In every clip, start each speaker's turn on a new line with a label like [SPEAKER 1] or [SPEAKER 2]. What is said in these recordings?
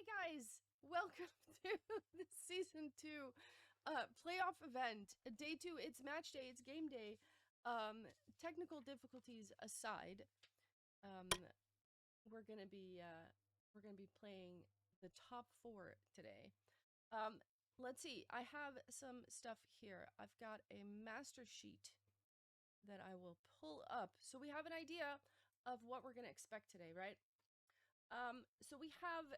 [SPEAKER 1] guys, welcome to the season 2 playoff event. Day 2, it's match day, it's game day. Technical difficulties aside, um, we're gonna be playing the top 4 today. Um, let's see. I have some stuff here. I've got a master sheet that I will pull up, so we have an idea of what we're gonna expect today, right? So we have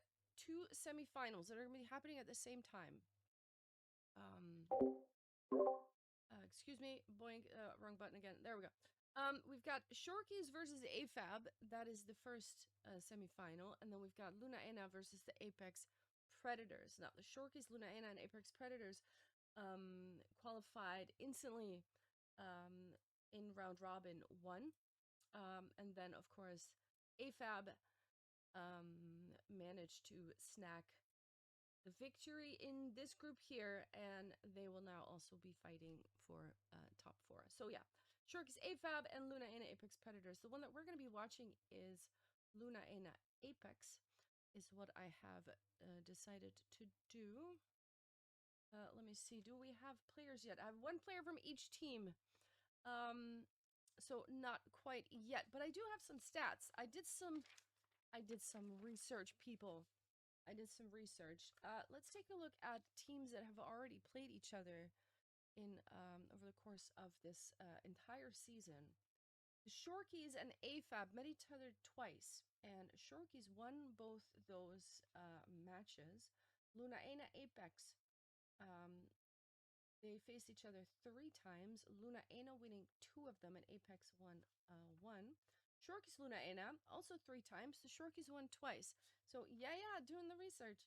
[SPEAKER 1] 2 semifinals that are going to be happening at the same time. Excuse me, boing, wrong button again. There we go. We've got Shorkies versus AFAB. That is the first semifinal. And then we've got Lunaena versus the Apex Predators. Now, the Shorkies, Lunaena, and Apex Predators qualified instantly in round robin 1. And then, of course, AFAB managed to snack the victory in this group here, and they will now also be fighting for top 4. So yeah, Shorkies AFAB and Lunaena Apex Predators. The one that we're going to be watching is Lunaena Apex, is what I have decided to do. Let me see, do we have players yet? I have 1 player from each team. So not quite yet, but I do have some stats. I did some research, people. I did some research. Let's take a look at teams that have already played each other in over the course of this entire season. The Shorkies and AFAB met each other twice, and Shorkies won both those matches. Lunaena Apex, they faced each other 3 times. Lunaena winning 2 of them, and Apex won 1. Shorkies Lunaena also 3 times. The Shorkies won twice. So yeah, doing the research.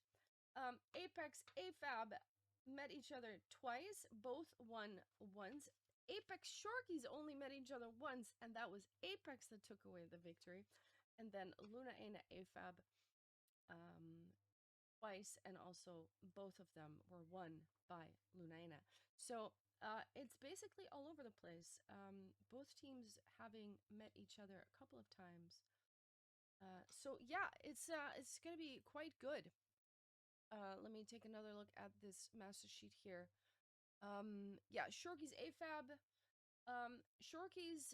[SPEAKER 1] Apex AFAB met each other twice. Both won once. Apex Shorkies only met each other once, and that was Apex that took away the victory. And then Lunaena AFAB twice, and also both of them were won by Lunaena. So it's basically all over the place. Both teams having met each other a couple of times. So yeah, it's gonna be quite good. Let me take another look at this master sheet here. Yeah, Shorkies AFAB. Shorkies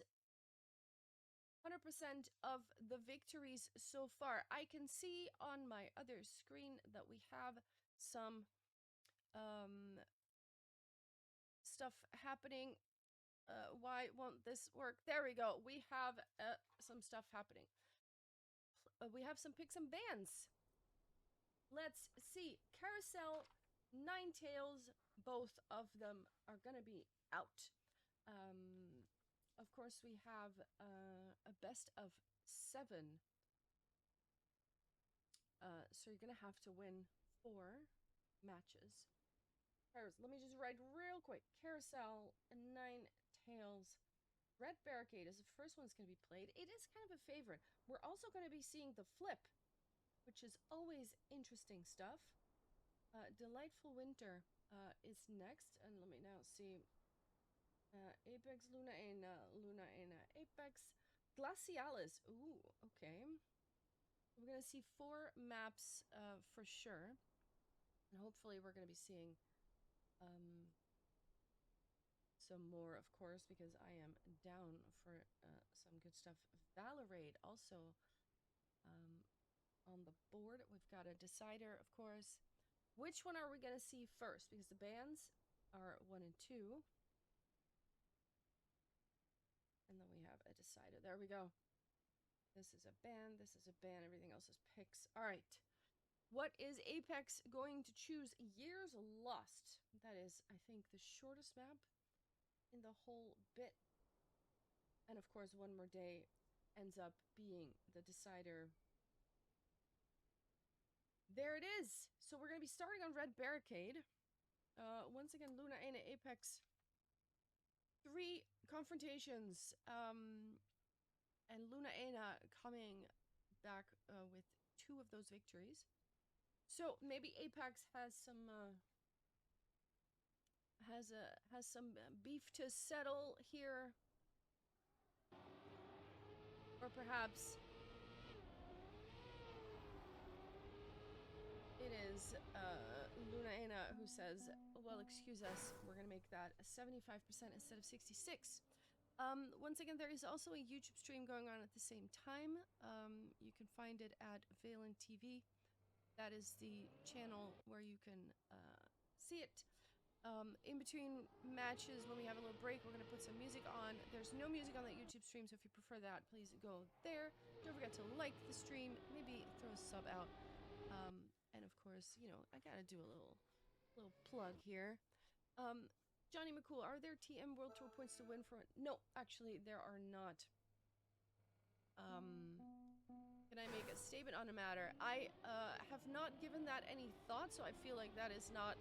[SPEAKER 1] 100% of the victories so far. I can see on my other screen that we have some stuff happening. Why won't this work? There we go. We have some stuff happening. We have some picks and bans. Let's see. Carousel, Ninetales, both of them are gonna be out. Of course, we have a best of 7. So you're gonna have to win 4 matches. Let me just write real quick. Carousel, Ninetales, Red Barricade is the first one that's going to be played. It is kind of a favorite. We're also going to be seeing the flip, which is always interesting stuff. Delightful Winter is next. And let me now see. Apex, Lunaena, Apex. Glacialis. Ooh, okay. We're going to see 4 maps for sure. And hopefully we're going to be seeing some more, of course, because I am down for some good stuff. Valorade also on the board. We've got a decider, of course. Which one are we going to see first? Because the bans are 1 and 2. And then we have a decider. There we go. This is a ban. This is a ban. Everything else is picks. All right. What is Apex going to choose? Years Lost. That is, I think, the shortest map in the whole bit. And of course, One More Day ends up being the decider. There it is. So we're going to be starting on Red Barricade. Once again, Lunaena Apex. 3 confrontations. And Lunaena coming back with 2 of those victories. So maybe Apex has some has some beef to settle here, or perhaps is Lunaena, who says, well, excuse us, we're going to make that 75% instead of 66. Once again, there is also a YouTube stream going on at the same time. You can find it at Valen TV. That is the channel where you can see it. In between matches, when we have a little break, we're going to put some music on. There's no music on that YouTube stream, so if you prefer that, please go there. Don't forget to like the stream, maybe throw a sub out. And of course, you know, I gotta do a little plug here. Johnny McCool, are there TM World Tour points to win for it? No, actually, there are not. Can I make a statement on the matter? I have not given that any thought, so I feel like that is not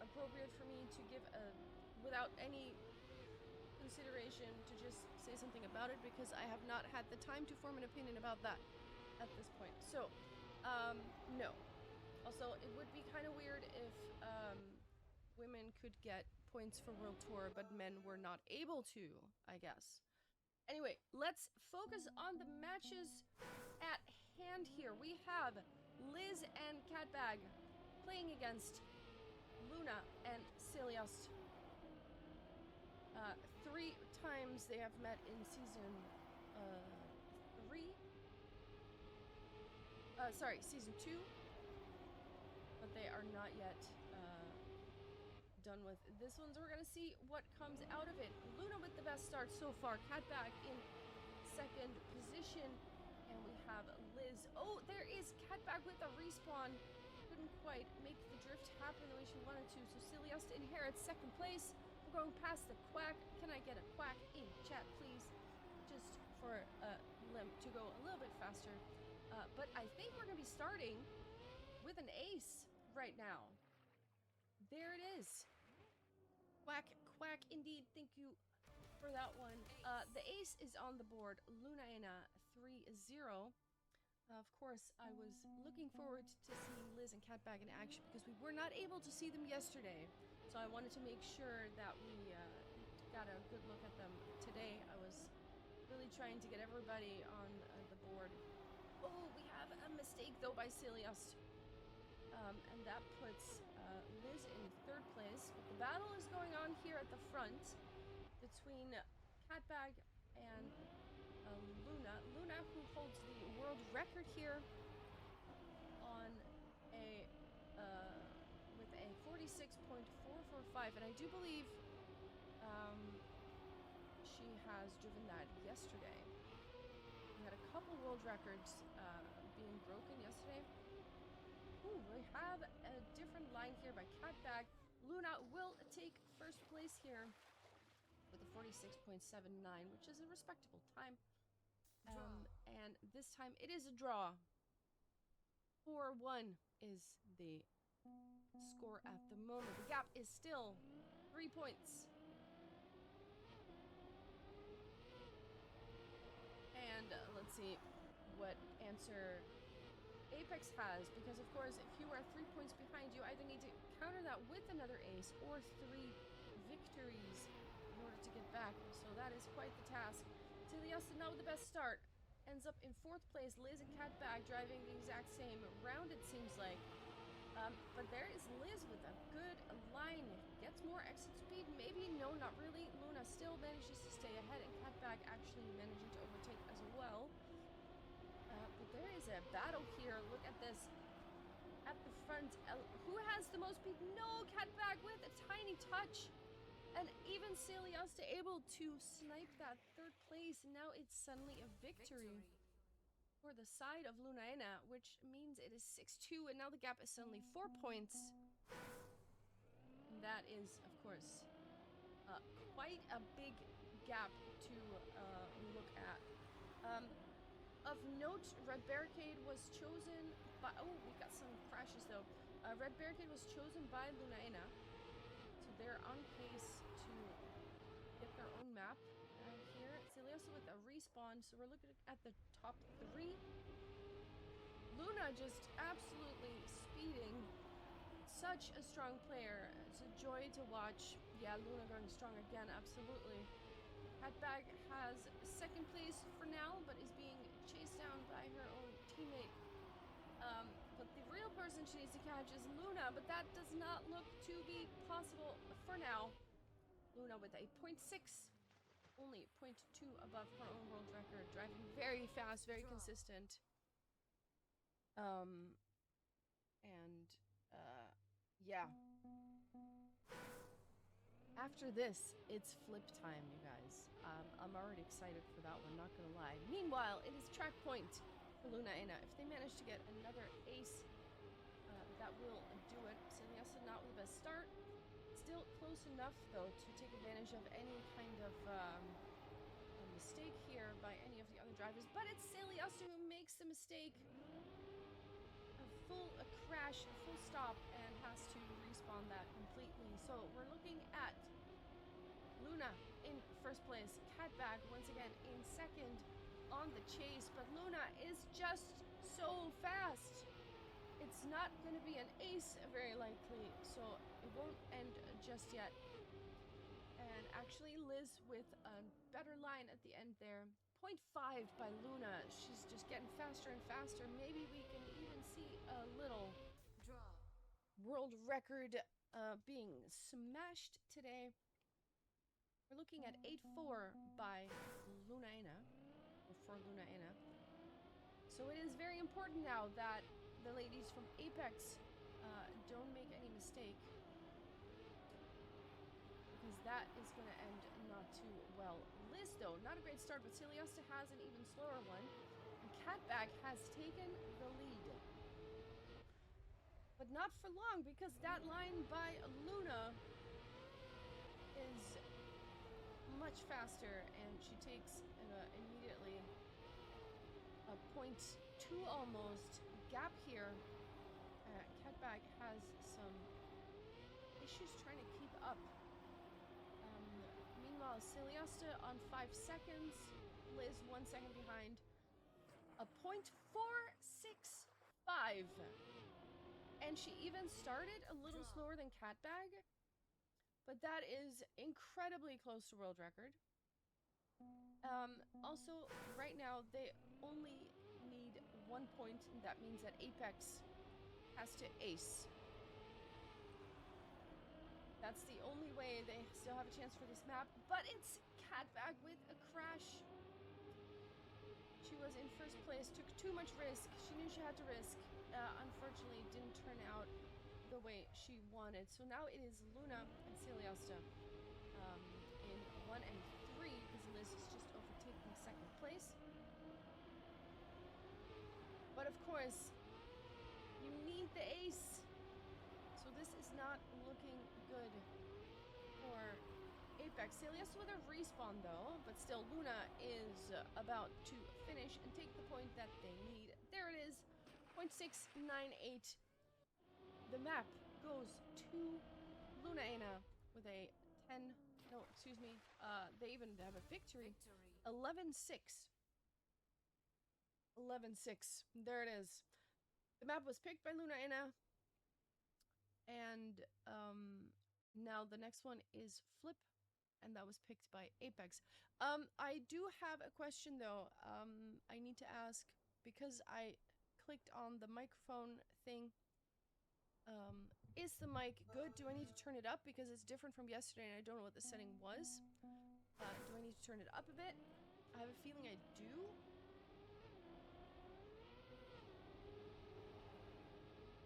[SPEAKER 1] appropriate for me to give without any consideration to just say something about it, because I have not had the time to form an opinion about that at this point. So, no. Also, it would be kind of weird if women could get points for World Tour, but men were not able to, I guess. Anyway, let's focus on the matches at hand here. We have Liz and Catbag playing against Luna and Celiast. 3 times they have met in season 3. Season 2. But they are not yet done with this one, so we're gonna see what comes out of it. Luna with the best start so far. Catbag in second position. And we have Liz. Oh, there is Catbag with a respawn. Couldn't quite make the drift happen the way she wanted to. So Celiast inherits second place. We're going past the quack. Can I get a quack in chat, please? Just for Limp to go a little bit faster. But I think we're going to be starting with an ace right now. There it is. Quack, quack, indeed. Thank you for that one. The ace is on the board. Lunaena 3-0. Of course, I was looking forward to seeing Liz and Catbag in action because we were not able to see them yesterday. So I wanted to make sure that we got a good look at them today. I was really trying to get everybody on the board. Oh, we have a mistake though by Celiast. And that puts Liz in third place. But the battle is going on here at the front between Catbag and Luna. Luna, who holds the world record here on a with a 46.445, and I do believe she has driven that yesterday. We had a couple world records being broken yesterday. Ooh, we have a different line here by Catbag. Luna will take first place here with a 46.79, which is a respectable time. And this time it is a draw. 4-1 is the score at the moment. The gap is still 3 points. And let's see what answer Apex has, because of course if you are 3 points behind, you either need to counter that with another ace or 3 victories in order to get back. So that is quite the task. Celiast, now with the best start, ends up in 4th place. Liz and Catbag driving the exact same round, it seems like. But there is Liz with a good line. Gets more exit speed, maybe? No, not really. Luna still manages to stay ahead, and Catbag actually managing to overtake as well. But there is a battle here. Look at this. At the front, who has the most speed? No, Catbag with a tiny touch. And even Celiast able to snipe that 3rd place. Now it's suddenly a victory for the side of Lunaena, which means it is 6-2, and now the gap is suddenly 4 points. And that is, of course, quite a big gap to look at. Of note, Red Barricade was chosen by... Oh, we got some crashes, though. Red Barricade was chosen by Lunaena. So they're on pace to get their own map. Here, Celiast with a respawn. So we're looking at the top 3. Luna just absolutely speeding. Such a strong player. It's a joy to watch. Yeah, Luna going strong again, absolutely. Catbag has 2nd place for now, but is being chased down by her own teammate. But the real person she needs to catch is Luna, but that does not look to be possible for now. Luna with a 0.6, only 0.2 above her own world record, driving very fast, very consistent. Yeah. After this, it's flip time, you guys. I'm already excited for that one, not gonna lie. Meanwhile, it is track point for Lunaena. If they manage to get another ace, that will do it. Celeste not with the best start. Still close enough, though, to take advantage of any kind of a mistake here by any of the other drivers. But it's Celeste who makes the mistake. A crash, a full stop, and has to respawn that completely. So we're looking at Luna in first place, Catbag once again in second on the chase, but Luna is just so fast. It's not going to be an ace, very likely, so it won't end just yet. And actually, Liz with a better line at the end there. 0.5 by Luna. She's just getting faster and faster. Maybe we can even see a little world record being smashed today. We're looking at 8.4 by Lunaena, or for Lunaena. So it is very important now that the ladies from Apex don't make any mistake, because that is going to end not too well. Liz, though, not a great start, but Celeste has an even slower one, and Catbag has taken the lead. But not for long, because that line by Luna is much faster, and she takes immediately a 0.2 almost gap here. Catbag has some issues trying to keep up. Meanwhile, Celeste on 5 seconds, Liz 1 second behind. A 0.465. And she even started a little slower than Catbag, but that is incredibly close to world record. Also, right now, they only need 1 point, and that means that Apex has to ace. That's the only way they still have a chance for this map, but it's Catbag with a crash. She was in first place, took too much risk. She knew she had to risk. Unfortunately, didn't turn out the way she wanted. So now it is Luna and Celeste in 1 and 3, because Liz is just overtaking second place. But of course, you need the ace. So this is not looking good for Apex. Celeste with a respawn, though, but still Luna is about to finish and take the point that they need. There it is. 0.698. The map goes to Lunaena with a 10. No, excuse me. They even have a victory. 11-6. 11-6. There it is. The map was picked by Lunaena. And now the next one is Flip. And that was picked by Apex. I do have a question, though. I need to ask, because I clicked on the microphone thing. Is the mic good? Do I need to turn it up? Because it's different from yesterday and I don't know what the setting was. Do I need to turn it up a bit? I have a feeling I do.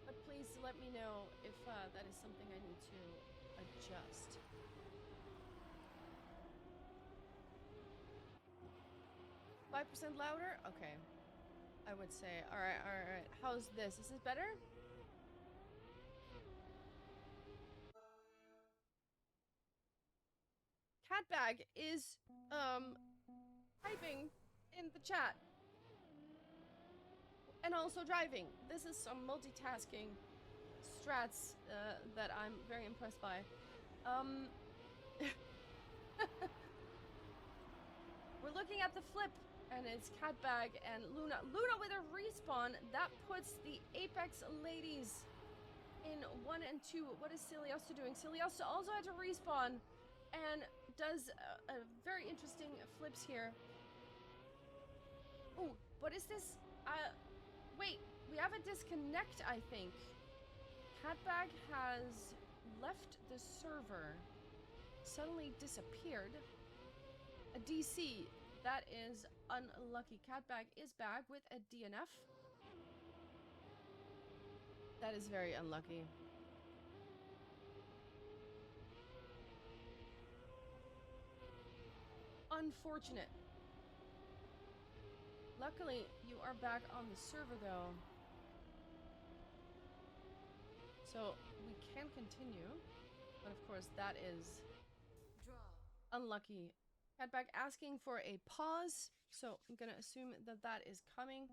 [SPEAKER 1] But please let me know if that is something I need to adjust. %5 louder? Okay. I would say. Alright, alright. How's this? Is this better? Catbag is, typing in the chat. And also driving. This is some multitasking strats that I'm very impressed by. We're looking at the flip, and it's Catbag and Luna. Luna with a respawn. That puts the Apex ladies in 1 and 2. What is Celeste doing? Celeste also had to respawn and does a very interesting flips here. Oh, what is this? Wait, we have a disconnect, I think. Catbag has left the server. Suddenly disappeared. A DC. That is unlucky. Catbag is back with a DNF. That is very unlucky. Unfortunate. Luckily, you are back on the server, though. So, we can continue. But of course, that is unlucky. Catbag asking for a pause. So, I'm going to assume that that is coming.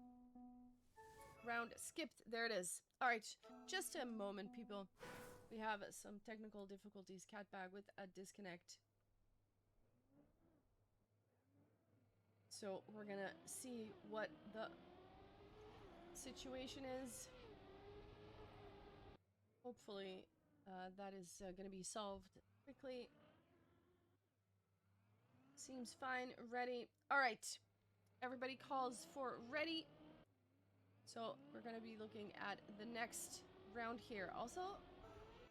[SPEAKER 1] Round skipped. There it is. Alright, just a moment, people. We have some technical difficulties. Catbag with a disconnect. So we're gonna see what the situation is. Hopefully that is gonna be solved quickly. Seems fine. Ready. Alright. Everybody calls for ready. So we're gonna be looking at the next round here. Also,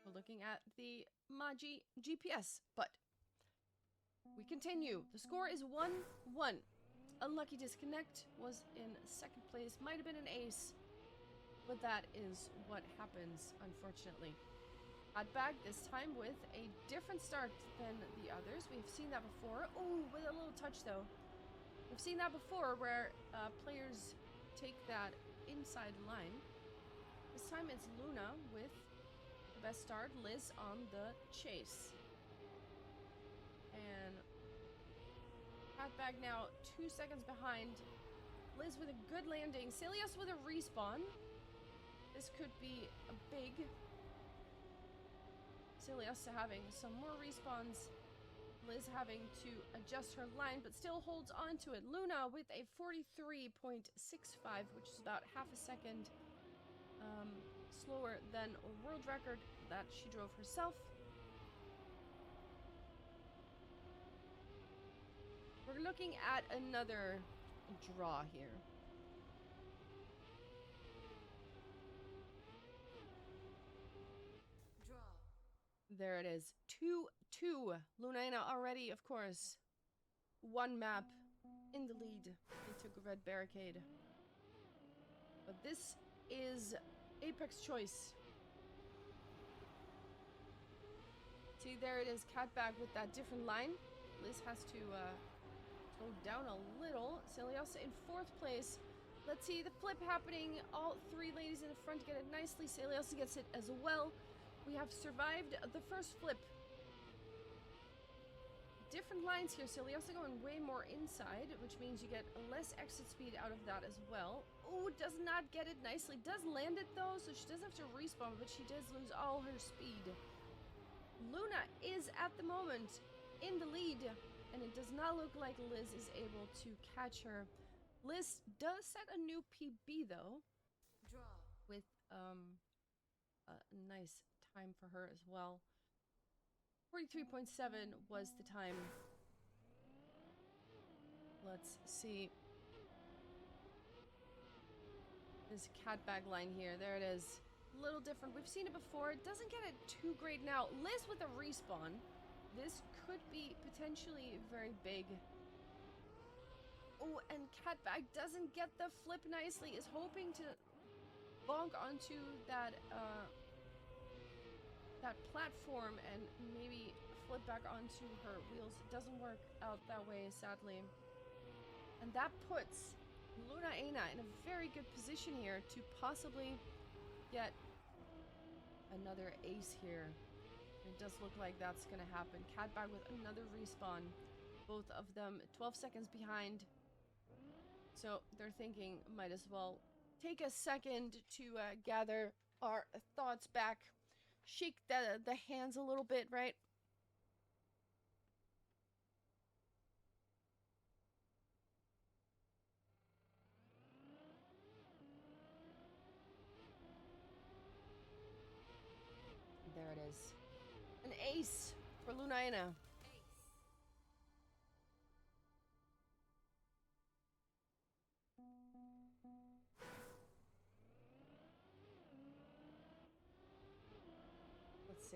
[SPEAKER 1] we're looking at the Magi GPS, but we continue. The score is 1-1. Unlucky disconnect, was in second place, might have been an ace, but that is what happens, unfortunately. Catbag this time with a different start than the others. We've seen that before. Oh, with a little touch though. We've seen that before where players take that inside line. This time it's Luna with the best start, Liz on the chase. And Catbag now 2 seconds behind. Liz with a good landing. Celios with a respawn. This could be a big. Celios having some more respawns. Liz having to adjust her line, but still holds on to it. Luna with a 43.65, which is about half a second slower than a world record that she drove herself. We're looking at another draw here. Draw. There it is. 2-2. Lunaena already, of course. One map in the lead. They took a red barricade. But this is Apex choice. See, there it is. Catbag with that different line. Liz has to go down a little. Celios in fourth place. Let's see the flip happening. All three ladies in the front get it nicely. Celios gets it as well. We have survived the first flip. Different lines here. Celios going way more inside, which means you get less exit speed out of that as well. Oh, does not get it nicely. Does land it though, so she does have to respawn, but she does lose all her speed. Luna is at the moment in the lead. And it does not look like Liz is able to catch her. Liz does set a new PB though. Draw. With a nice time for her as well. 43.7 was the time. Let's see. This Catbag line here. There it is. A little different. We've seen it before. It doesn't get it too great now. Liz with a respawn. This could be potentially very big. Oh, and Catbag doesn't get the flip nicely. Is hoping to bonk onto that that platform and maybe flip back onto her wheels. It doesn't work out that way, sadly. And that puts Lunaena in a very good position here to possibly get another ace here. It does look like that's going to happen. Catbag with another respawn. Both of them 12 seconds behind. So they're thinking might as well take a second to gather our thoughts back. Shake the hands a little bit, right? There it is. An ace for Lunaena.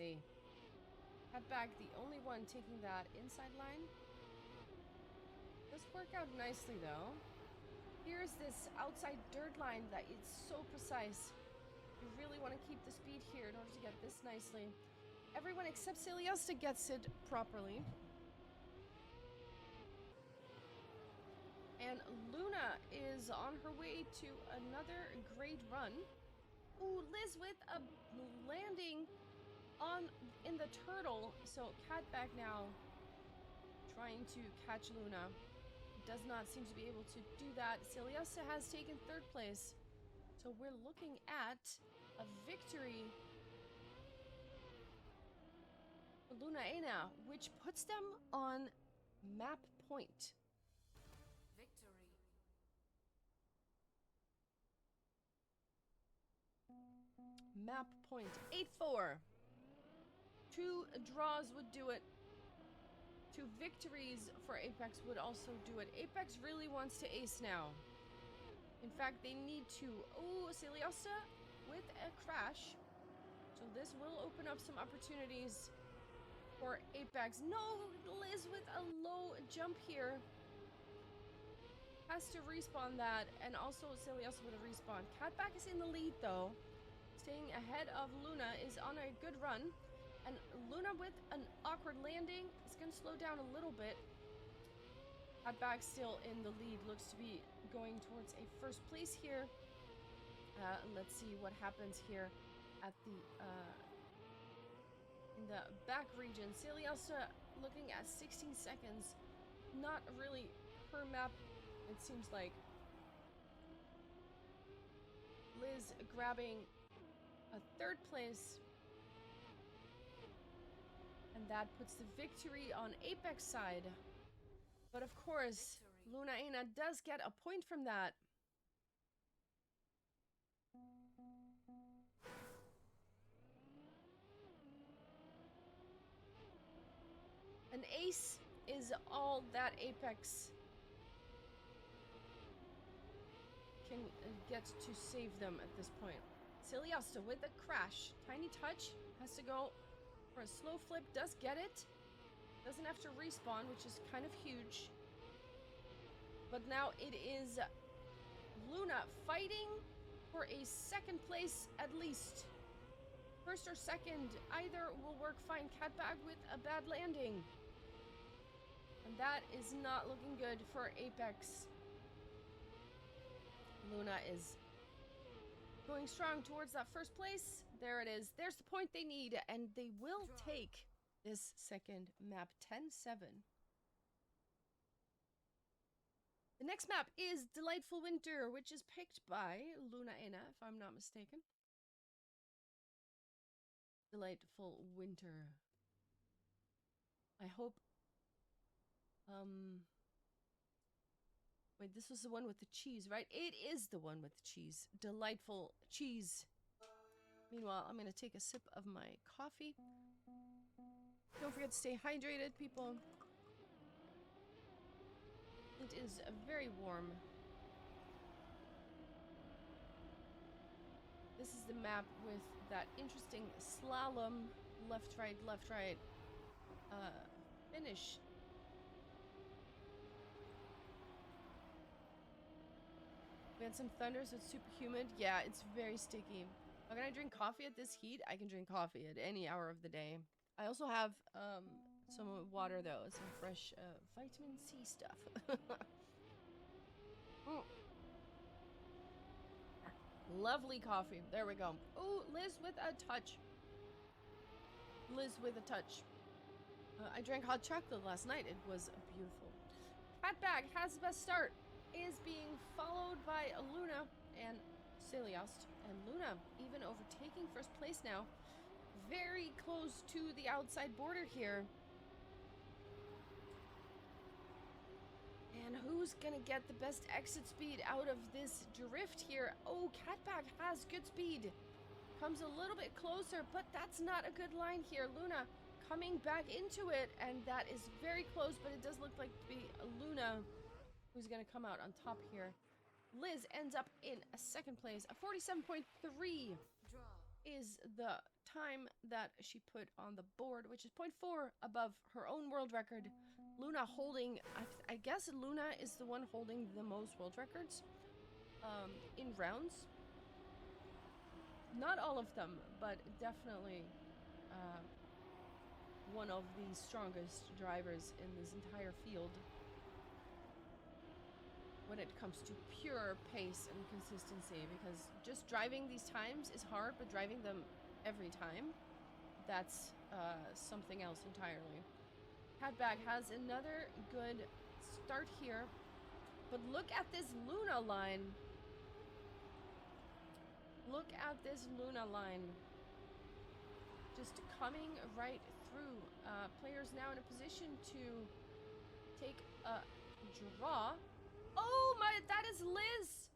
[SPEAKER 1] say. Catbag, the only one taking that inside line. Does work out nicely though. Here's this outside dirt line that is so precise. You really want to keep the speed here in order to get this nicely. Everyone except Ciliosta gets it properly. And Luna is on her way to another great run. Ooh, Liz with a landing in the turtle. So Catback now trying to catch Luna. Does not seem to be able to do that. Ciliosta has taken third place. So we're looking at a victory for Lunaena, which puts them on map point.
[SPEAKER 2] Victory.
[SPEAKER 1] Map point. 8-4. 2 draws would do it. 2 victories for Apex would also do it. Apex really wants to ace now. In fact, they need to. Oh, Ciliosta with a crash. So this will open up some opportunities for Apex. No, Liz with a low jump here. Has to respawn that, and also Ciliosta with a respawn. Catback is in the lead though. Staying ahead of Luna is on a good run. And Luna with an awkward landing is going to slow down a little bit. Catback still in the lead. Looks to be going towards a first place here. Let's see what happens here at the in the back region. Ciliosta looking at 16 seconds. Not really her map, it seems like. Liz grabbing a third place. And that puts the victory on Apex side. But of course, Lunaena does get a point from that. An ace is all that Apex can get to save them at this point. Ciliosta with a crash. Tiny touch. Has to go for a slow flip. Does get it. Doesn't have to respawn, which is kind of huge. But now it is Luna fighting for a second place at least. First or second, either will work fine. Catbag with a bad landing. And that is not looking good for Apex. Luna is going strong towards that first place. There it is. There's the point they need, and they will take this second map. 10-7. The next map is Delightful Winter, which is picked by Lunaena, if I'm not mistaken. Delightful Winter. I hope... Wait, this was the one with the cheese, right? It is the one with the cheese. Delightful cheese. Meanwhile, I'm going to take a sip of my coffee. Don't forget to stay hydrated, people. It is very warm. This is the map with that interesting slalom, left, right, finish. We had some thunder, so it's super humid. Yeah, it's very sticky. How can I drink coffee at this heat? I can drink coffee at any hour of the day. I also have some water though, some fresh vitamin C stuff. Lovely coffee. There we go. Oh, Liz with a touch. Liz with a touch. I drank hot chocolate last night. It was beautiful. Catbag has the best start. Is being followed by Luna and Ciliosta. And Luna even overtaking first place now. Very close to the outside border here. And who's gonna get the best exit speed out of this drift here? Oh, Catbag has good speed. Comes a little bit closer, but that's not a good line here. Luna coming back into it, and that is very close, but it does look like to be Luna who's gonna come out on top here. Liz ends up in a second place. A 47.3 is the time that she put on the board, which is 0.4 above her own world record. Luna holding, I guess Luna is the one holding the most world records in rounds. Not all of them, but definitely one of the strongest drivers in this entire field when it comes to pure pace and consistency, because just driving these times is hard, but driving them every time, that's something else entirely. Catbag has another good start here, but look at this Luna line. Look at this Luna line. Just coming right through. Players now in a position to take a draw. Oh my, that is Liz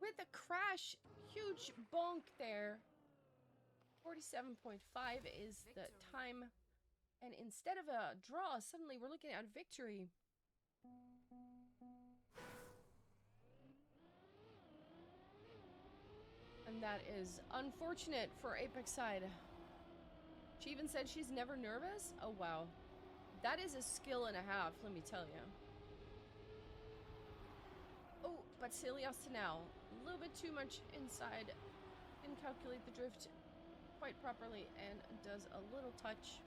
[SPEAKER 1] with a crash. Huge bonk there. 47.5 is the time. And instead of a draw, suddenly we're looking at victory. And that is unfortunate for Apex side. She even said she's never nervous? Oh, wow. That is a skill and a half, let me tell you. Oh, but Celios now. A little bit too much inside. Didn't calculate the drift quite properly and does a little touch.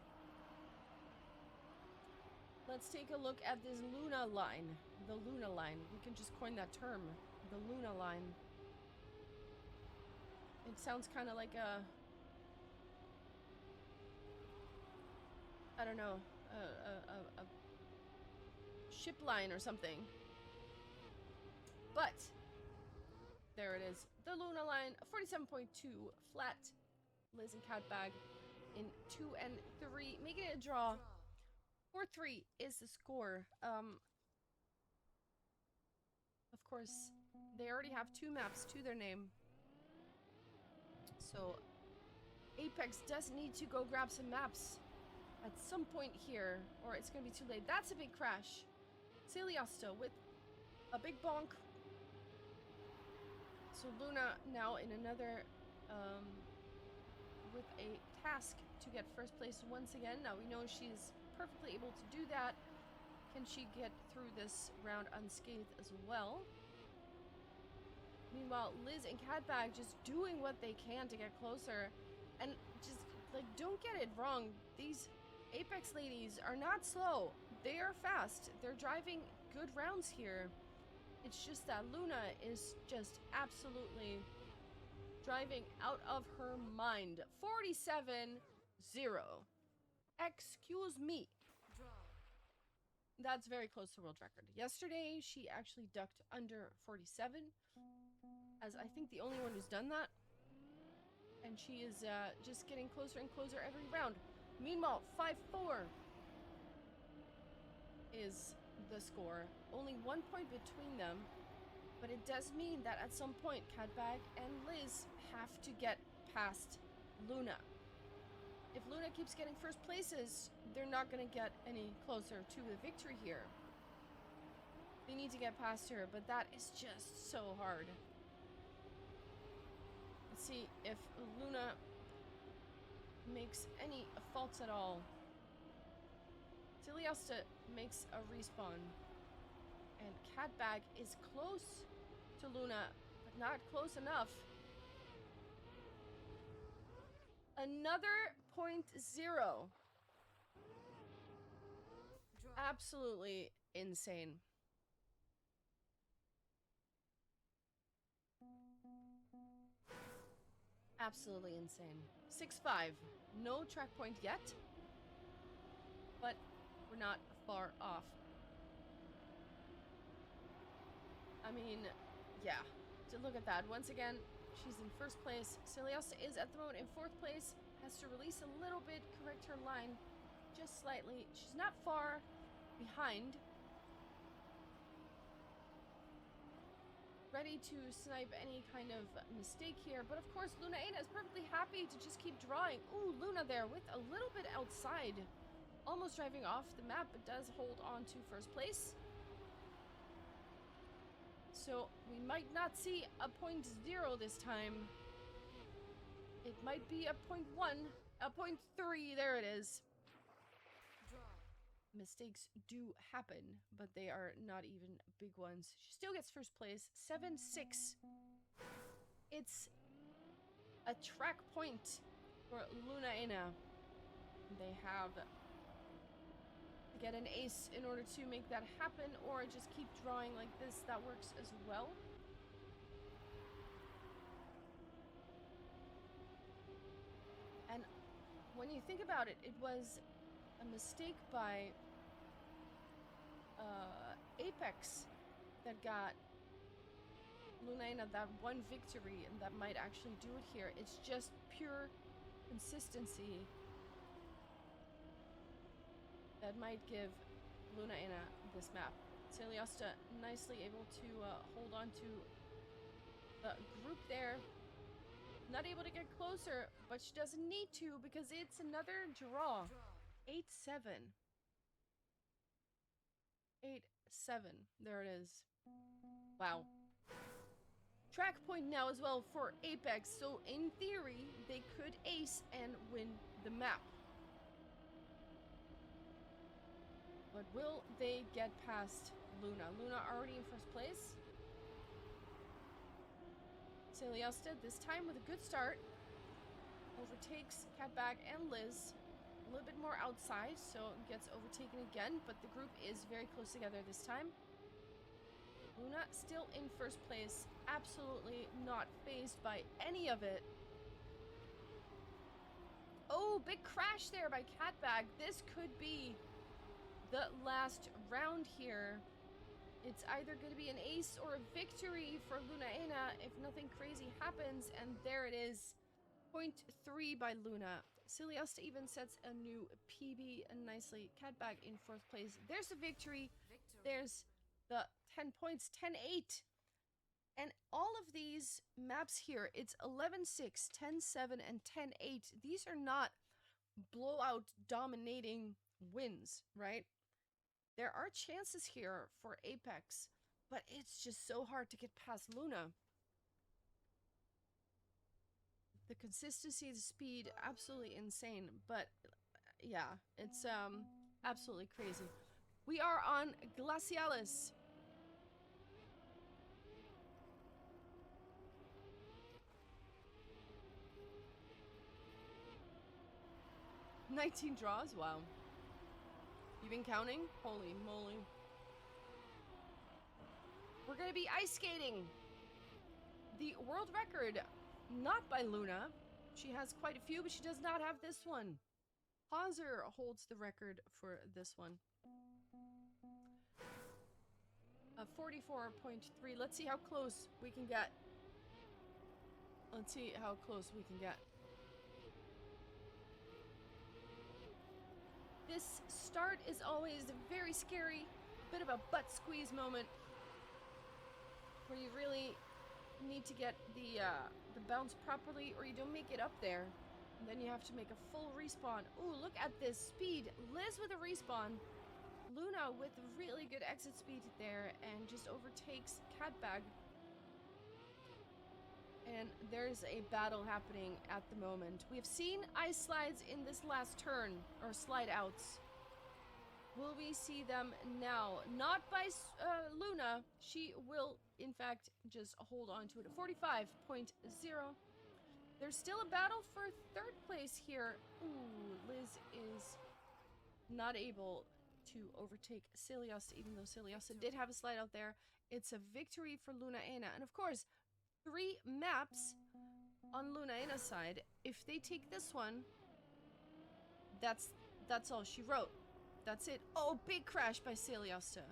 [SPEAKER 1] Let's take a look at this Luna line. The Luna line. We can just coin that term. The Luna line. It sounds kind of like a... I don't know. A ship line or something. But there it is. The Luna line, 47.2 flat. Liz and Catbag in 2 and 3, making it a draw. 4-3 is the score. Of course, they already have 2 maps to their name. So Apex does need to go grab some maps at some point here, or it's gonna be too late. That's a big crash. Celiosto with a big bonk. So Luna now in another with a task to get first place once again. Now we know she's perfectly able to do that. Can she get through this round unscathed as well? Meanwhile, Liz and Catbag just doing what they can to get closer. And just, like, don't get it wrong. These Apex ladies are not slow. They are fast. They're driving good rounds here. It's just that Luna is just absolutely driving out of her mind. 47-0. Excuse me. That's very close to world record. Yesterday, she actually ducked under 47, as I think the only one who's done that. And she is just getting closer and closer every round. Meanwhile, 5-4 is the score. Only 1 point between them, but it does mean that at some point, Catbag and Liz have to get past Luna. If Luna keeps getting first places, they're not going to get any closer to the victory here. They need to get past her, but that is just so hard. Let's see if Luna makes any faults at all. Celiosta makes a respawn. And Catbag is close to Luna, but not close enough. Another 0.0. Absolutely insane. Absolutely insane. 6-5. No track point yet. But we're not far off. I mean, yeah. To look at that. Once again, she's in first place. Celiosta is at the moment in 4th place. Has to release a little bit, correct her line just slightly. She's not far behind. Ready to snipe any kind of mistake here. But of course, Lunaena is perfectly happy to just keep drawing. Ooh, Luna there with a little bit outside. Almost driving off the map, but does hold on to first place. So we might not see a 0.0 this time. It might be a 0.1, a 0.3. There it is.
[SPEAKER 2] Draw.
[SPEAKER 1] Mistakes do happen, but they are not even big ones. She still gets first place. 7-6. It's a track point for Lunaena. They have to get an ace in order to make that happen, or just keep drawing like this. That works as well. And when you think about it, it was a mistake by Apex that got Lunaena that one victory, and that might actually do it here. It's just pure consistency that might give Lunaena this map. Celiosta nicely able to hold on to the group there. Not able to get closer, but she doesn't need to because it's another draw. 8-7. 8-7. There it is. Wow. Track point now as well for Apex, so in theory, they could ace and win the map. But will they get past Luna? Luna already in first place. Celiosta, this time with a good start, overtakes Catbag and Liz. A little bit more outside, so gets overtaken again, but the group is very close together this time. Luna still in first place, absolutely not fazed by any of it. Oh, big crash there by Catbag. This could be the last round here. It's either going to be an ace or a victory for Lunaena if nothing crazy happens, and there it is. 0.3 by Luna. Celiosta even sets a new PB nicely. Catbag in fourth place. There's the victory. There's the 10 points. 10-8. And all of these maps here, it's 11-6, 10-7, and 10-8. These are not blowout dominating wins, right? There are chances here for Apex, but it's just so hard to get past Luna. The consistency, the speed, absolutely insane. But yeah, it's absolutely crazy. We are on Glacialis. $19 draws, wow. You been counting? Holy moly. We're gonna be ice skating. The world record, not by Luna. She has quite a few, but she does not have this one. Hauser holds the record for this one. 44.3. Let's see how close we can get. Let's see how close we can get. This start is always a very scary, bit of a butt squeeze moment where you really need to get the bounce properly or you don't make it up there. And then you have to make a full respawn. Ooh, look at this speed. Liz with a respawn. Luna with really good exit speed there and just overtakes Catbag. And there's a battle happening at the moment. We've seen ice slides in this last turn, or slide outs. Will we see them now? Not by Luna. She will, in fact, just hold on to it. 45.0. There's still a battle for third place here. Ooh, Liz is not able to overtake Celiosta, even though Celiosta did have a slide out there. It's a victory for Lunaena. And of course, 3 maps on Lunaena's side. If they take this one, that's all she wrote. That's it. Oh, big crash by Celiosta.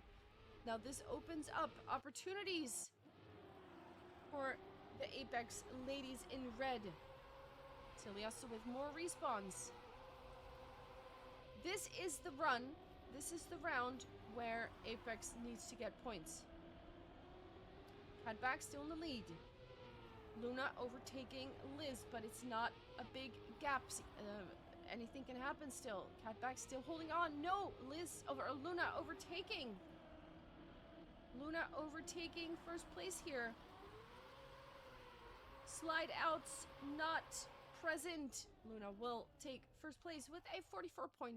[SPEAKER 1] Now this opens up opportunities for the Apex ladies in red. Celiosta with more respawns. This is the run. This is the round where Apex needs to get points. Catbag still in the lead. Luna overtaking Liz, but it's not a big gap. Anything can happen still. Catbag still holding on. No, Luna overtaking. Luna overtaking first place here. Slide outs not present. Luna will take first place with a 44.9.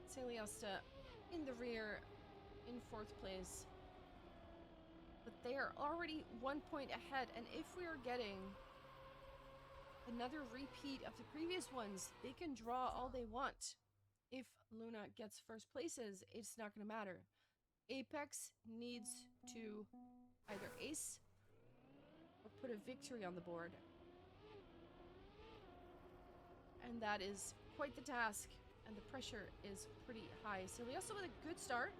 [SPEAKER 1] Celiosta in the rear in fourth place. But they are already 1 point ahead, and if we are getting another repeat of the previous ones, they can draw all they want. If Luna gets first places, it's not going to matter. Apex needs to either ace or put a victory on the board. And that is quite the task, and the pressure is pretty high. Celiosta with a good start.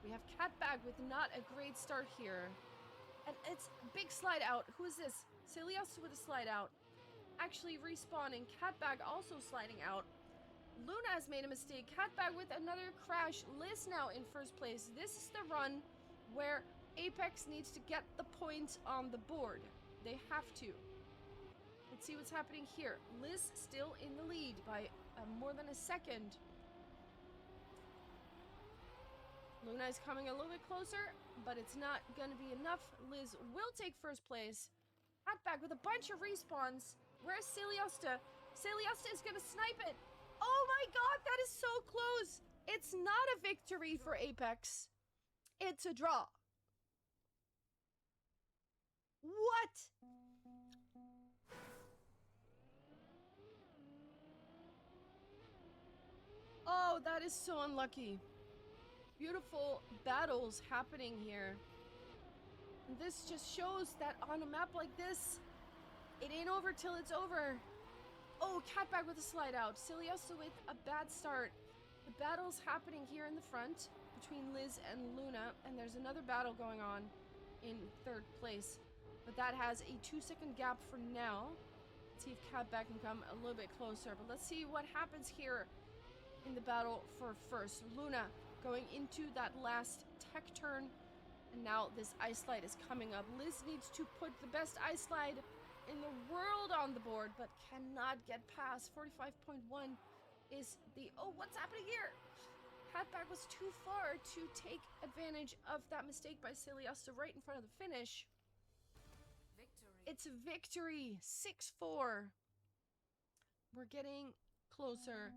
[SPEAKER 1] We have Catbag with not a great start here. And it's a big slide out. Who is this? Celiosta with a slide out. Actually respawning. Catbag also sliding out. Luna has made a mistake. Catbag with another crash. Liz now in first place. This is the run where Apex needs to get the points on the board. They have to. Let's see what's happening here. Liz still in the lead by more than a second. Luna is coming a little bit closer, but it's not going to be enough. Liz will take first place. Catbag with a bunch of respawns. Where's Celiosta? Celiosta is going to snipe it. Oh my god, that is so close. It's not a victory for Apex. It's a draw. What? Oh, that is so unlucky. Beautiful battles happening here. And this just shows that on a map like this, it ain't over till it's over. Oh, Catbag with a slide out. Celiosta with a bad start. The battle's happening here in the front between Liz and Luna, and there's another battle going on in third place. But that has a 2-second gap for now. Let's see if Catbag can come a little bit closer. But let's see what happens here in the battle for first. Luna going into that last tech turn, and now this ice slide is coming up. Liz needs to put the best ice slide in the world on the board, but cannot get past. 45.1 is the... Oh, what's happening here? Catbag was too far to take advantage of that mistake by Celiosta right in front of the finish.
[SPEAKER 2] Victory.
[SPEAKER 1] It's a victory. 6-4. We're getting closer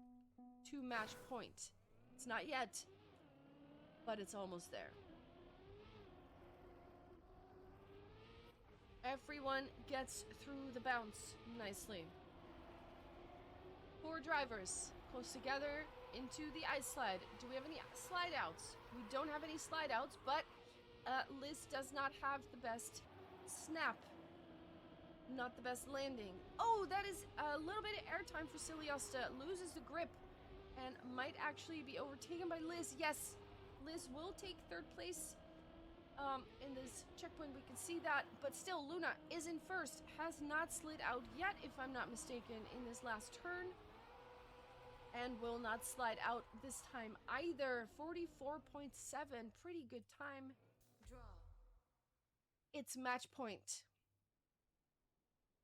[SPEAKER 1] to match point. It's not yet, but it's almost there. Everyone gets through the bounce nicely. 4 drivers close together into the ice slide. Do we have any slide outs? We don't have any slide outs, but Liz does not have the best snap. Not the best landing. Oh, that is a little bit of airtime for Celiosta. Loses the grip and might actually be overtaken by Liz. Yes, Liz will take third place in this checkpoint. We can see that, but still Luna is in first. Has not slid out yet, if I'm not mistaken, in this last turn, and will not slide out this time either. 44.7, pretty good time.
[SPEAKER 2] Draw.
[SPEAKER 1] It's match point.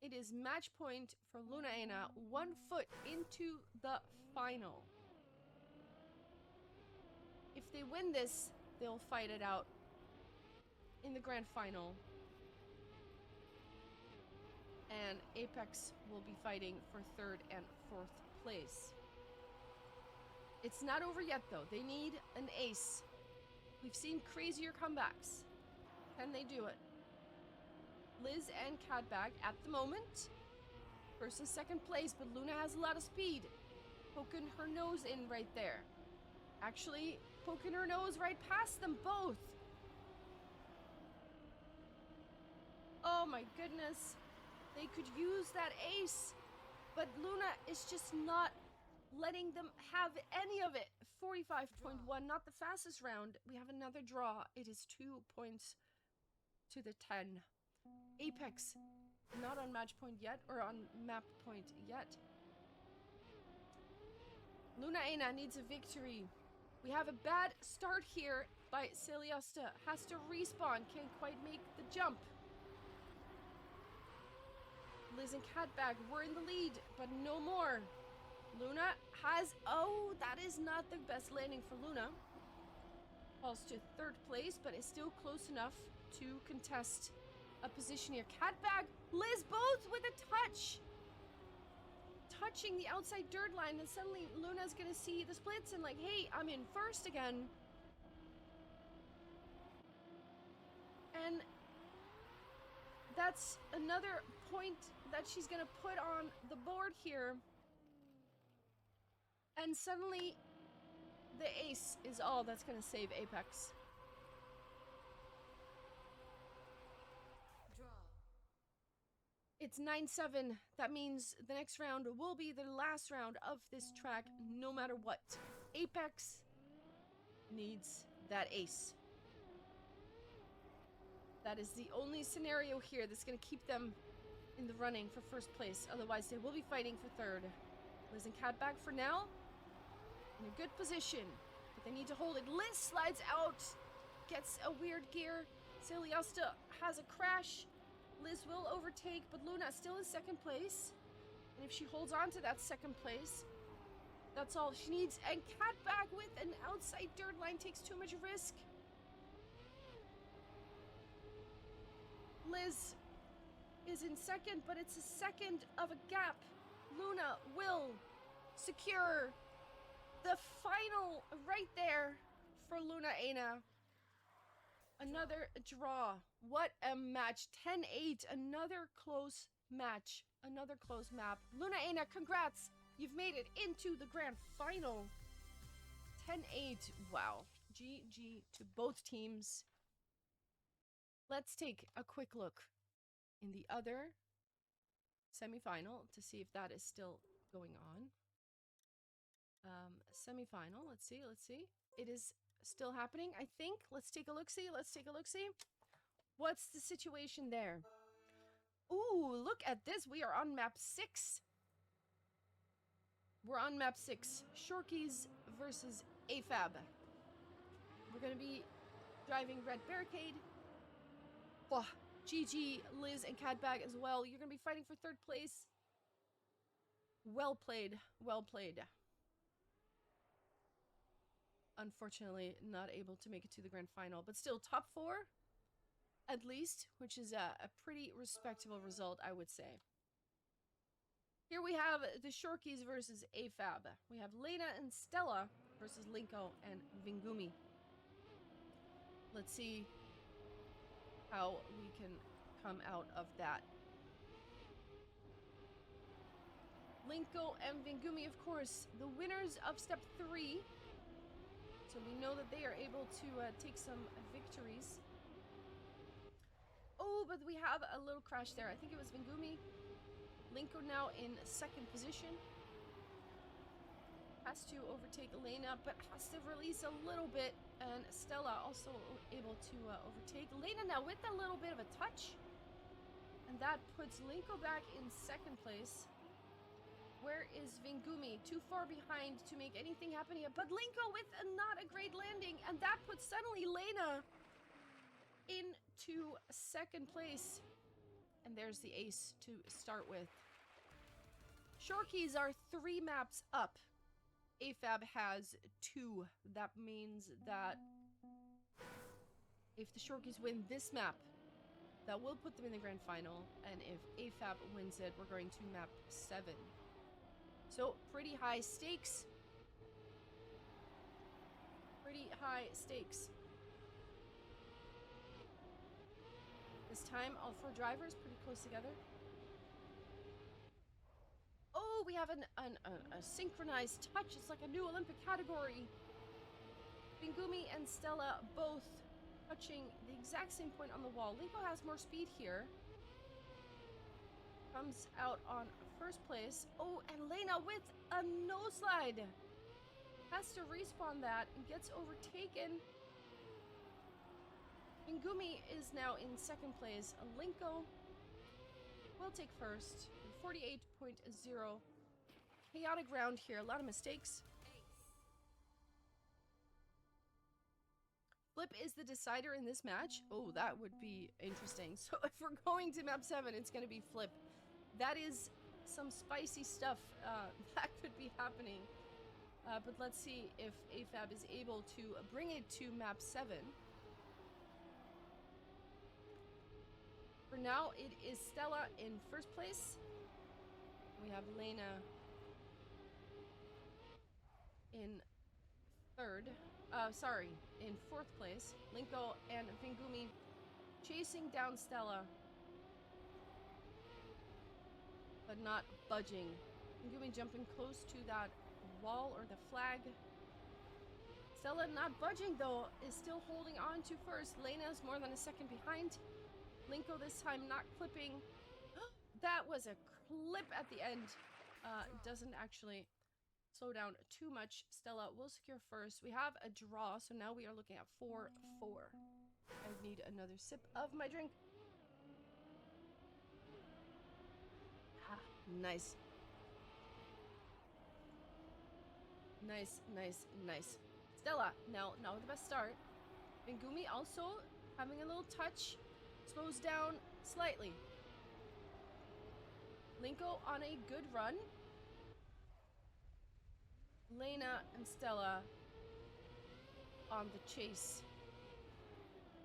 [SPEAKER 1] It is match point for Lunaena. 1 foot into the final. If they win this, they'll fight it out in the grand final. And Apex will be fighting for third and fourth place. It's not over yet, though. They need an ace. We've seen crazier comebacks. Can they do it? Liz and Catbag at the moment. First and second place, but Luna has a lot of speed. Poking her nose in right there. Actually, poking her nose right past them both. Oh my goodness. They could use that ace, but Luna is just not letting them have any of it. 45.1, not the fastest round. We have another draw. It is 2 points to the 10. Apex, not on match point yet, or on map point yet. Lunaena needs a victory. We have a bad start here by Celiosta. Has to respawn, can't quite make the jump. Liz and Catbag were in the lead, but no more. Luna has... Oh, that is not the best landing for Luna. falls to 3rd place, but is still close enough to contest a position here. Catbag, Liz, both with a touch. Touching the outside dirt line, and suddenly Luna's gonna see the splits and like, hey, I'm in first again. And that's another point that she's gonna put on the board here. And suddenly, the ace is all that's gonna save Apex.
[SPEAKER 2] Draw.
[SPEAKER 1] It's 9-7. That means the next round will be the last round of this track, no matter what. Apex needs that ace. That is the only scenario here that's going to keep them in the running for 1st place. Otherwise, they will be fighting for 3rd. Liz and Catbag for now in a good position, but they need to hold it. Liz slides out, gets a weird gear. Celiosta has a crash. Liz will overtake, but Luna still in 2nd place. And if she holds on to that 2nd place, that's all she needs. And Catbag with an outside dirt line takes too much risk. Liz is in 2nd, but it's a 2nd of a gap. Luna will secure the final right there for Lunaena. Another draw. What a match. 10-8. Another close match. Another close map. Lunaena, congrats. You've made it into the grand final. 10-8. Wow. GG to both teams. Let's take a quick look in the other semifinal to see if that is still going on. Semifinal. Let's see. It is still happening, I think. Let's take a look-see. What's the situation there? Ooh, look at this. We are on map 6. We're on map 6. Shorkies versus AFAB. We're going to be driving Red Barricade. Oh, GG, Liz and Catbag as well. You're going to be fighting for 3rd place. Well played. Well played. Unfortunately, not able to make it to the grand final, but still top 4 at least, which is a pretty respectable result, I would say. Here we have the Shorkies versus AFAB. We have Lena and Stella versus Linko and Vingumi. Let's see how we can come out of that. Linko and Vingumi, of course, the winners of step 3. So we know that they are able to take some victories. Oh, but we have a little crash there. I think it was Vingumi. Linko now in 2nd position. Has to overtake Elena, but has to release a little bit. And Stella also able to overtake. Elena now with a little bit of a touch. And that puts Linko back in 2nd place. Where is Vingumi? Too far behind to make anything happen here. But Linko with not a great landing. And that puts suddenly Lena into 2nd place. And there's the ace to start with. Shorkies are 3 maps up. AFAB has 2. That means that if the Shorkies win this map, that will put them in the grand final. And if AFAB wins it, we're going to map 7. So, pretty high stakes. Pretty high stakes. This time, all 4 drivers pretty close together. Oh, we have a synchronized touch. It's like a new Olympic category. Vingumi and Stella both touching the exact same point on the wall. Linko has more speed here. Comes out on 1st place. Oh, and Lena with a no slide. Has to respawn that and gets overtaken. Vingumi is now in 2nd place. Linko will take 1st. 48.0. Chaotic round here. A lot of mistakes. Flip is the decider in this match. Oh, that would be interesting. So if we're going to map 7, it's going to be Flip. That is some spicy stuff that could be happening. But let's see if AFAB is able to bring it to map 7. For now, it is Stella in first place. We have Lena in in fourth place. Linko and Vingumi chasing down Stella, but not budging. Vingumi jumping close to that wall or the flag. Stella not budging though, is still holding on to first. Lena's more than a second behind. Linko this time not clipping. That was a clip at the end. Doesn't actually slow down too much. Stella will secure first. We have a draw, so now we are looking at 4-4. I need another sip of my drink. Ah, nice. Nice, nice, nice. Stella, now the best start. Vingumi also having a little touch. Slows down slightly. Linko on a good run. Lena and Stella on the chase.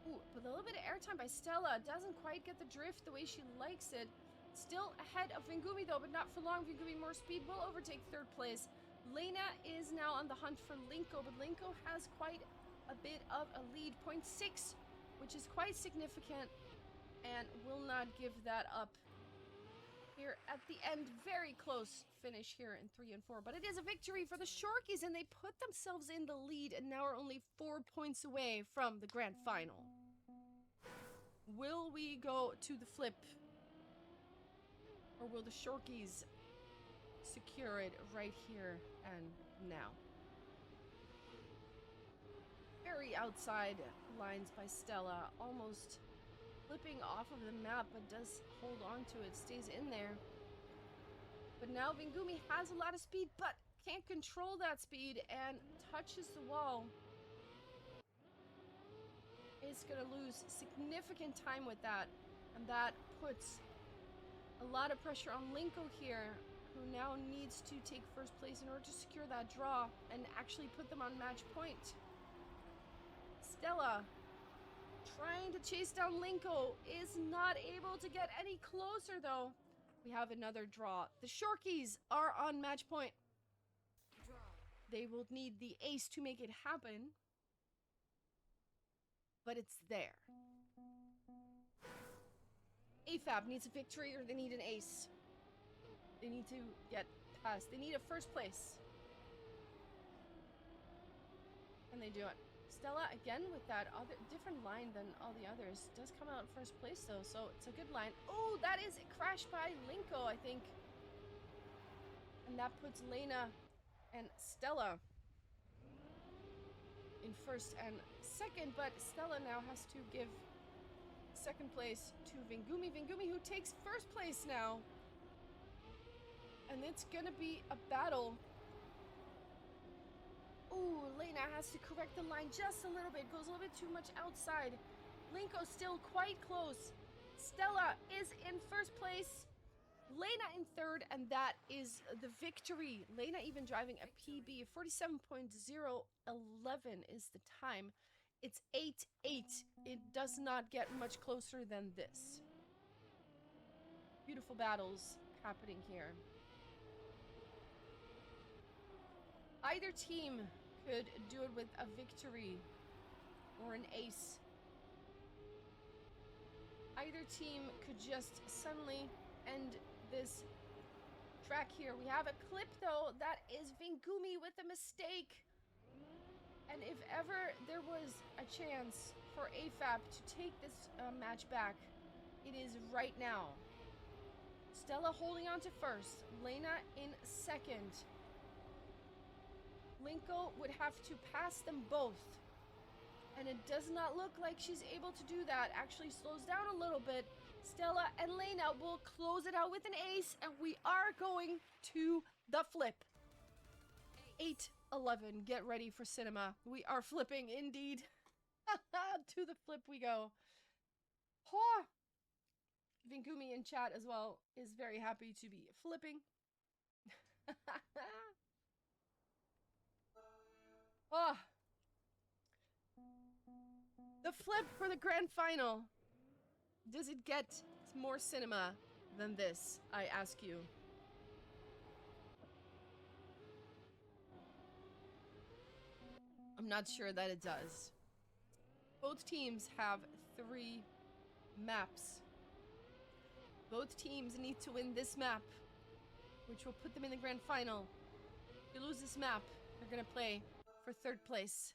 [SPEAKER 1] Ooh, but a little bit of airtime by Stella. Doesn't quite get the drift the way she likes it. Still ahead of Vingumi though, but not for long. Vingumi more speed will overtake third place. Lena is now on the hunt for Linko, but Linko has quite a bit of a lead. 0.6, which is quite significant, and will not give that up. Here at the end, very close finish here in 3 and 4, but it is a victory for the Shorkies, and they put themselves in the lead and now are only 4 points away from the grand final. Will we go to the flip, or will the Shorkies secure it right here and now? Very outside lines by Stella, almost flipping off of the map, but does hold on to it, stays in there. But now Vingumi has a lot of speed, but can't control that speed and touches the wall. Is gonna lose significant time with that, and that puts a lot of pressure on Linko here, who now needs to take first place in order to secure that draw and actually put them on match point. Stella, trying to chase down Linko, is not able to get any closer though. We have another draw. The Shorkies are on match point.
[SPEAKER 2] Draw.
[SPEAKER 1] They will need the ace to make it happen, but it's there. AFAB needs a victory or they need an ace. They need to get past. They need a first place. And they do it. Stella, again, with that other different line than all the others, does come out in first place, though, so it's a good line. Oh, that is a crash by Linko, I think. And that puts Lena and Stella in first and second, but Stella now has to give second place to Vingumi. Vingumi, who takes first place now. And it's gonna be a battle. Ooh, Lena has to correct the line just a little bit. Goes a little bit too much outside. Linko still quite close. Stella is in first place. Lena in third, and that is the victory. Lena even driving a PB. 47.011 is the time. It's 8-8. It does not get much closer than this. Beautiful battles happening here. Either team could do it with a victory or an ace. Either team could just suddenly end this track here. We have a clip though, that is Vingumi with a mistake. And if ever there was a chance for AFAB to take this match back, it is right now. Stella holding on to first, Lena in second. Linko would have to pass them both. And it does not look like she's able to do that. Actually slows down a little bit. Stella and Lena will close it out with an ace, and we are going to the flip. 8-11. Get ready for cinema. We are flipping indeed. To the flip we go. Oh! Vingumi in chat as well is very happy to be flipping. Oh. The flip for the grand final. Does it get more cinema than this, I ask you? I'm not sure that it does. Both teams have 3 maps. Both teams need to win this map, which will put them in the grand final. If you lose this map, you're gonna play for 3rd place.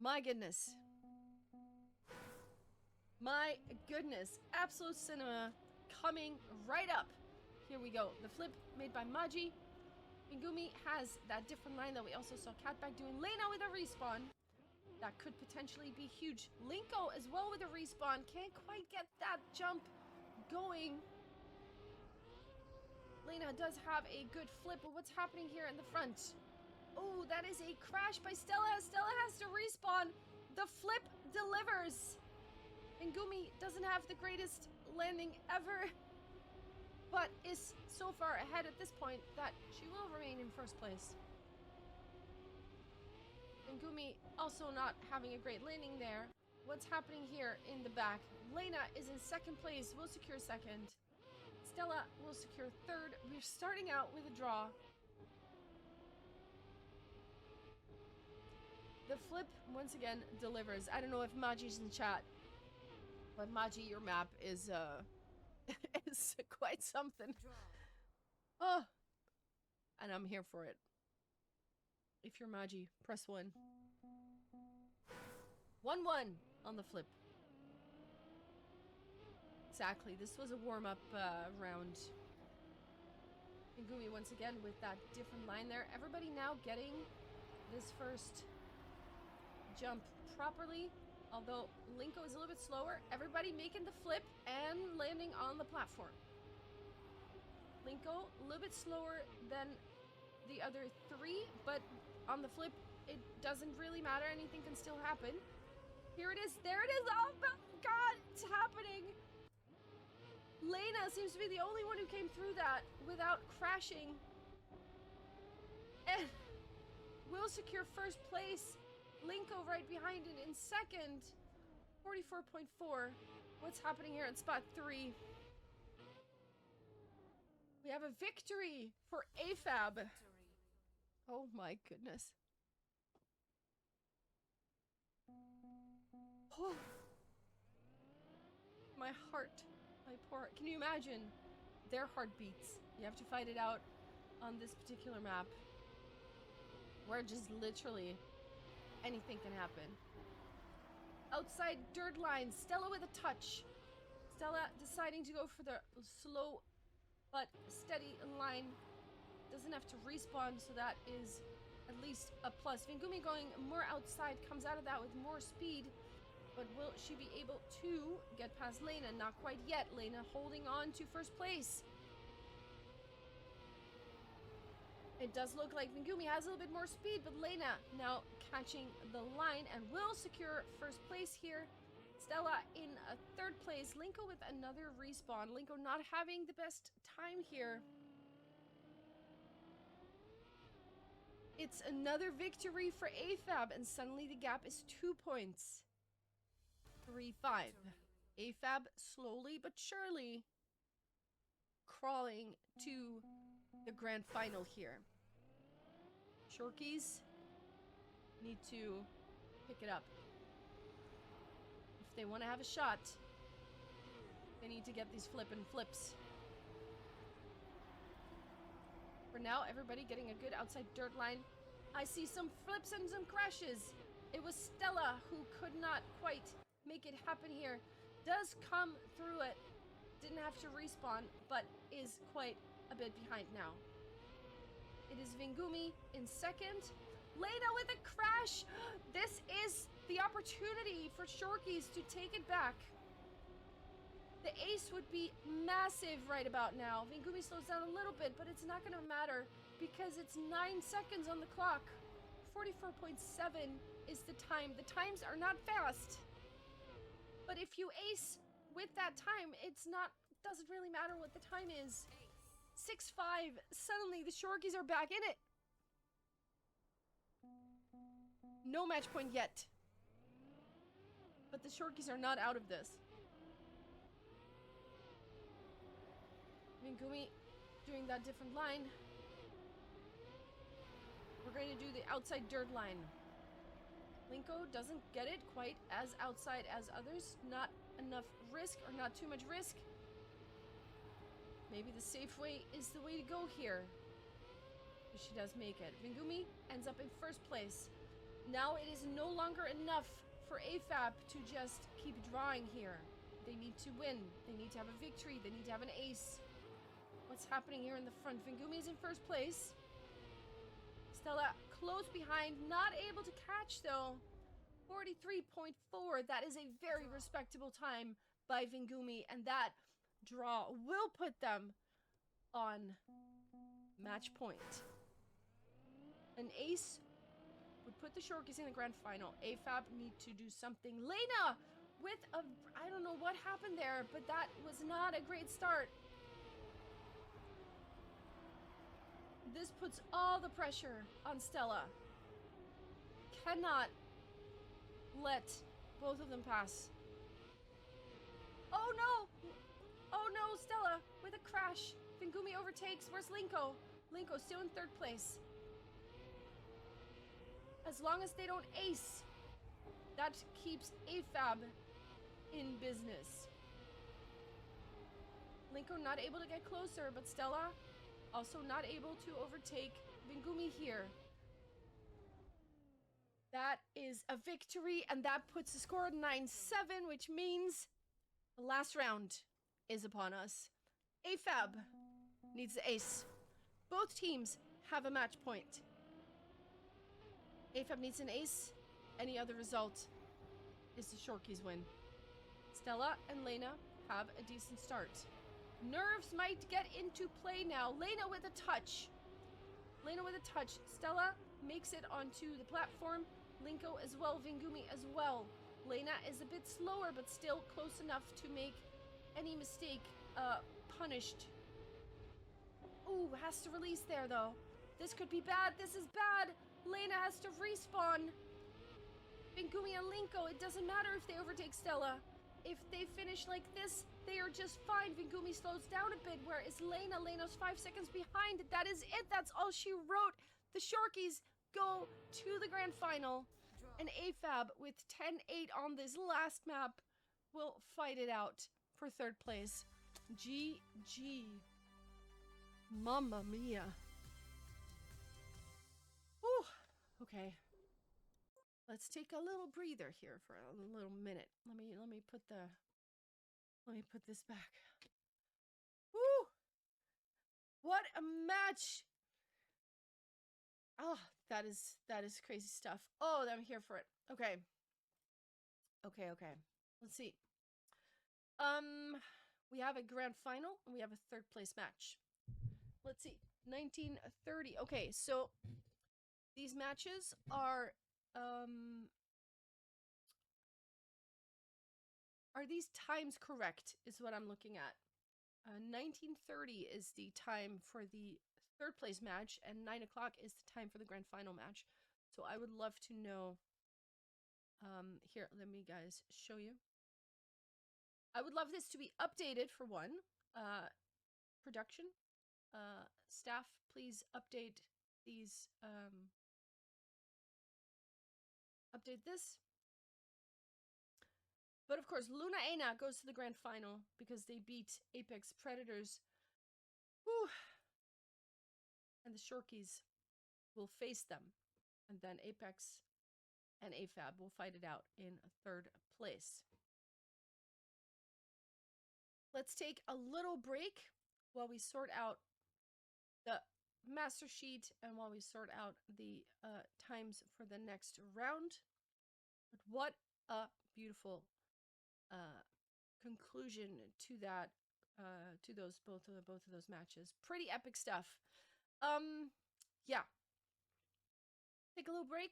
[SPEAKER 1] My goodness. My goodness. Absolute cinema coming right up. Here we go. The flip made by Maji. Megumi has that different line that we also saw Catback doing. Lena with a respawn. That could potentially be huge. Linko as well with a respawn. Can't quite get that jump going. Lena does have a good flip, but what's happening here in the front? Oh, that is a crash by Stella. Stella has to respawn. The flip delivers. Megumi doesn't have the greatest landing ever, but is so far ahead at this point that she will remain in 1st place. Megumi also not having a great landing there. What's happening here in the back? Lena is in 2nd place, will secure 2nd. Stella will secure 3rd. We're starting out with a draw. The flip, once again, delivers. I don't know if Maji's in chat, but Maji, your map is, is quite something. Oh, and I'm here for it. If you're Maji, press 1. 1-1 on the flip. Exactly, this was a warm-up round. Megumi once again with that different line there. Everybody now getting this first jump properly, although Linko is a little bit slower. Everybody making the flip and landing on the platform. Linko a little bit slower than the other 3, but on the flip it doesn't really matter. Anything can still happen. Here it is. There it is. Oh my god, it's happening. Lena seems to be the only one who came through that without crashing. And will secure 1st place. Linko right behind it in 2nd. 44.4. What's happening here at spot 3? We have a victory for AFAB.
[SPEAKER 2] Victory.
[SPEAKER 1] Oh my goodness. Oh. My heart. My poor heart. Can you imagine their heartbeats? You have to fight it out on this particular map, where just literally anything can happen. Outside dirt line, Stella with a touch. Stella deciding to go for the slow but steady line. Doesn't have to respawn, so that is at least a plus. Megumi going more outside, comes out of that with more speed. But will she be able to get past Lena? Not quite yet. Lena holding on to 1st place. It does look like Megumi has a little bit more speed, but Lena now catching the line and will secure 1st place here. Stella in 3rd place. Linko with another respawn. Linko not having the best time here. It's another victory for AFAB, and suddenly the gap is 2 points. 3-5. AFAB slowly but surely crawling to the grand final here. Shorkies need to pick it up. If they want to have a shot, they need to get these flips. For now, everybody getting a good outside dirt line. I see some flips and some crashes. It was Stella who could not quite make it happen here. Does come through it. Didn't have to respawn, but is quite a bit behind now. It is Megumi in 2nd. Lena with a crash. This is the opportunity for Shorkies to take it back. The ace would be massive right about now. Megumi slows down a little bit, but it's not going to matter because it's 9 seconds on the clock. 44.7 is the time. The times are not fast. But if you ace with that time, doesn't really matter what the time is. 6-5. Suddenly the Shorkies are back in it. No match point yet. But the Shorkies are not out of this. Vingumi doing that different line. We're going to do the outside dirt line. Linko doesn't get it quite as outside as others. Not enough risk or not too much risk. Maybe the safe way is the way to go here. But she does make it. Vingumi ends up in first place. Now it is no longer enough for AFAB to just keep drawing here. They need to win. They need to have a victory. They need to have an ace. What's happening here in the front? Vingumi is in first place. Stella close behind, not able to catch though. 43.4. That is a very respectable time by Vingumi, and that draw will put them on match point. An ace would put the Shorkies in the grand final. AFAB need to do something. Lena with a, I don't know what happened there, but that was not a great start. This puts all the pressure on Stella. Cannot let both of them pass. Oh no! Oh no, Stella with a crash. Vingumi overtakes. Where's Linko? Linko still in third place. As long as they don't ace, that keeps AFAB in business. Linko not able to get closer, but Stella also not able to overtake Vingumi here. That is a victory, and that puts the score at 9-7, which means the last round is upon us. AFAB needs the ace. Both teams have a match point. AFAB needs an ace. Any other result is the Shorkies win. Stella and Lena have a decent start. Nerves might get into play now. Lena with a touch. Lena with a touch. Stella makes it onto the platform. Linko as well. Vingumi as well. Lena is a bit slower, but still close enough to make any mistake punished. Ooh, has to release there though. This could be bad. This is bad. Lena has to respawn. Vingumi and Linko, it doesn't matter if they overtake Stella. If they finish like this, they are just fine. Vingumi slows down a bit. Where is Lena? Lena's 5 seconds behind. That is it. That's all she wrote. The Shorkies go to the grand final. And AFAB with 10-8 on this last map will fight it out for third place. GG. Mamma mia. Whew. Okay. Let's take a little breather here for a little minute. Let me put this back. Woo! What a match! Oh, that is crazy stuff. Oh, I'm here for it. Okay. Okay. Let's see. We have a grand final and we have a third place match. Let's see. 1930. Okay, so these matches are these times correct is what I'm looking at. 1930 is the time for the third place match and 9 o'clock is the time for the grand final match. So I would love to know, here, let me guys show you. I would love this to be updated for one. Production, staff, please update these, update this. But of course, Lunaena goes to the grand final because they beat Apex Predators. Whew. And the Shorkies will face them. And then Apex and AFAB will fight it out in third place. Let's take a little break while we sort out the master sheet and while we sort out the times for the next round. But what a beautiful conclusion to that, to those both of those matches. Pretty epic stuff. Yeah. Take a little break.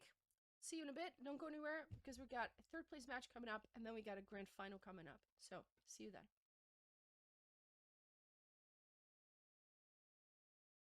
[SPEAKER 1] See you in a bit. Don't go anywhere because we got a third place match coming up and then we got a grand final coming up. So see you then.